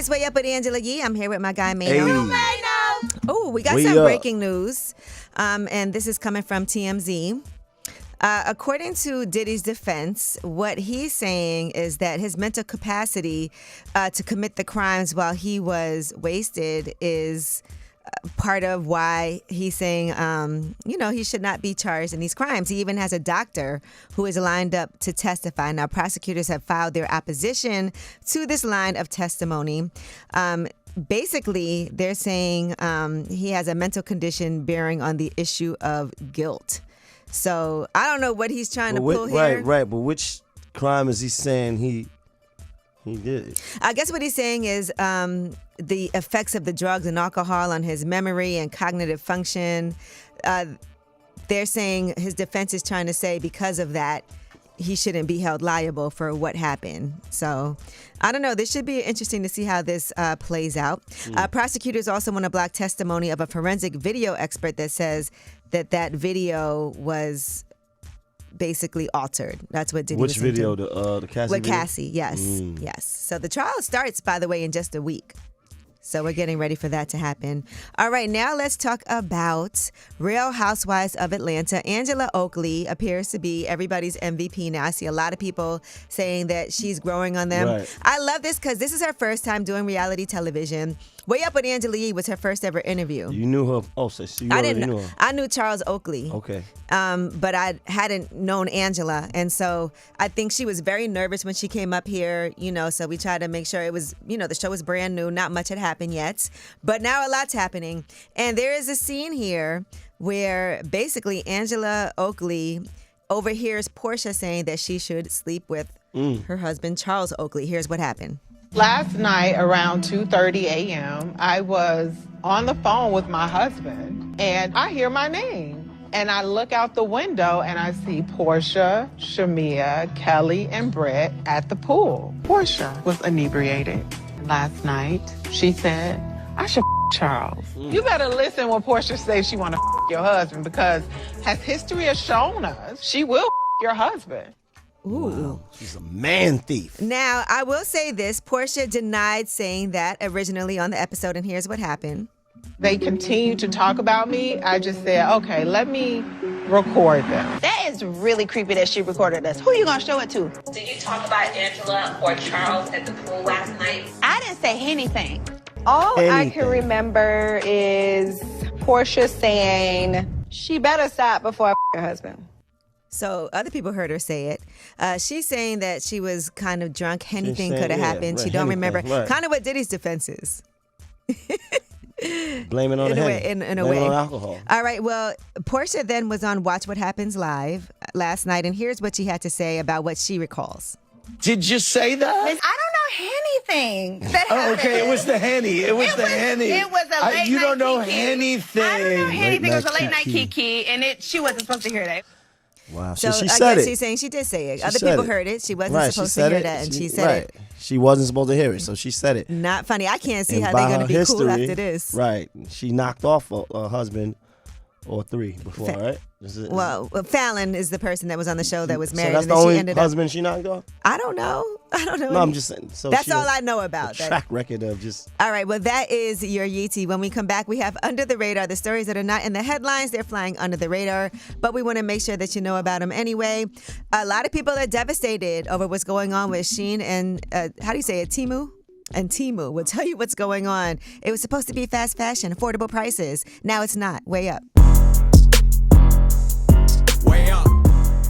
It's Way Up with Angela Yee. I'm here with my guy, Mano. Hey. Oh, we got Way some up. breaking news, and this is coming from TMZ. According to Diddy's defense, what he's saying is that his mental capacity to commit the crimes while he was wasted is part of why he's saying, he should not be charged in these crimes. He even has a doctor who is lined up to testify. Now, prosecutors have filed their opposition to this line of testimony. Basically, they're saying he has a mental condition bearing on the issue of guilt. So I don't know what he's trying to pull here. Right. But which crime is he saying he did? I guess what he's saying is the effects of the drugs and alcohol on his memory and cognitive function. They're saying his defense is trying to say because of that, he shouldn't be held liable for what happened. So I don't know. This should be interesting to see how this plays out. Prosecutors also want to block testimony of a forensic video expert that says that video was basically altered. That's what Diddy was Which video? The Cassie with video? Cassie, yes. So the trial starts, by the way, in just a week. So we're getting ready for that to happen. All right, now let's talk about Real Housewives of Atlanta. Angela Oakley appears to be everybody's MVP now. I see a lot of people saying that she's growing on them. Right. I love this because this is her first time doing reality television. Way Up with Angela Yee was her first ever interview. You knew her? Oh, so you already knew her. I knew Charles Oakley. Okay. But I hadn't known Angela. And so I think she was very nervous when she came up here, so we tried to make sure it was, the show was brand new. Not much had happened yet. But now a lot's happening. And there is a scene here where basically Angela Oakley overhears Portia saying that she should sleep with her husband, Charles Oakley. Here's what happened. Last night around 2:30 a.m., I was on the phone with my husband and I hear my name. And I look out the window and I see Portia, Shamia, Kelly, and Brett at the pool. Portia was inebriated last night. She said, I should Charles. You better listen when Portia says she want to your husband because as history has shown us, she will your husband. Ooh. Wow. She's a man thief. Now, I will say this. Portia denied saying that originally on the episode, and here's what happened. They continue to talk about me. I just said, okay, let me record them. That is really creepy that she recorded us. Who are you going to show it to? Did you talk about Angela or Charles at the pool last night? I didn't say anything. All I can remember is Portia saying, she better stop before I her husband. So other people heard her say it. She's saying that she was kind of drunk. Anything could have happened. Right, she don't remember. right. Kind of what Diddy's defense is. Blame it on in the a way. Blame In a it way. on alcohol. All right. Well, Portia then was on Watch What Happens Live last night, and here's what she had to say about what she recalls. Did you say that? I don't know anything that Oh, happened. okay. It was the Henny. It was the Henny. It was a late You night don't know Kiki. anything. I don't know anything. It was a Late late night night Kiki, and she wasn't supposed to hear that. Wow. So she I said guess it. she's saying she did say it. She Other said people it. heard it. She wasn't Right, supposed she to said hear it. that, and she said it. She wasn't supposed to hear it, so she said it. Not funny. I can't see And how by they're going her to be cool history, after this. Right. She knocked off a husband or three before, right? Well, Fallon is the person that was on the show that was married. So that's and the then she only ended husband she knocked off? I don't know. No, I'm just saying. So That's she all has I know a about. track record of just... All right, well, that is your Yeetie. When we come back, we have Under the Radar, the stories that are not in the headlines. They're flying under the radar, but we want to make sure that you know about them anyway. A lot of people are devastated over what's going on with Shein and, how do you say it, Temu? And Temu will tell you what's going on. It was supposed to be fast fashion, affordable prices. Now it's not. Way up. Way up.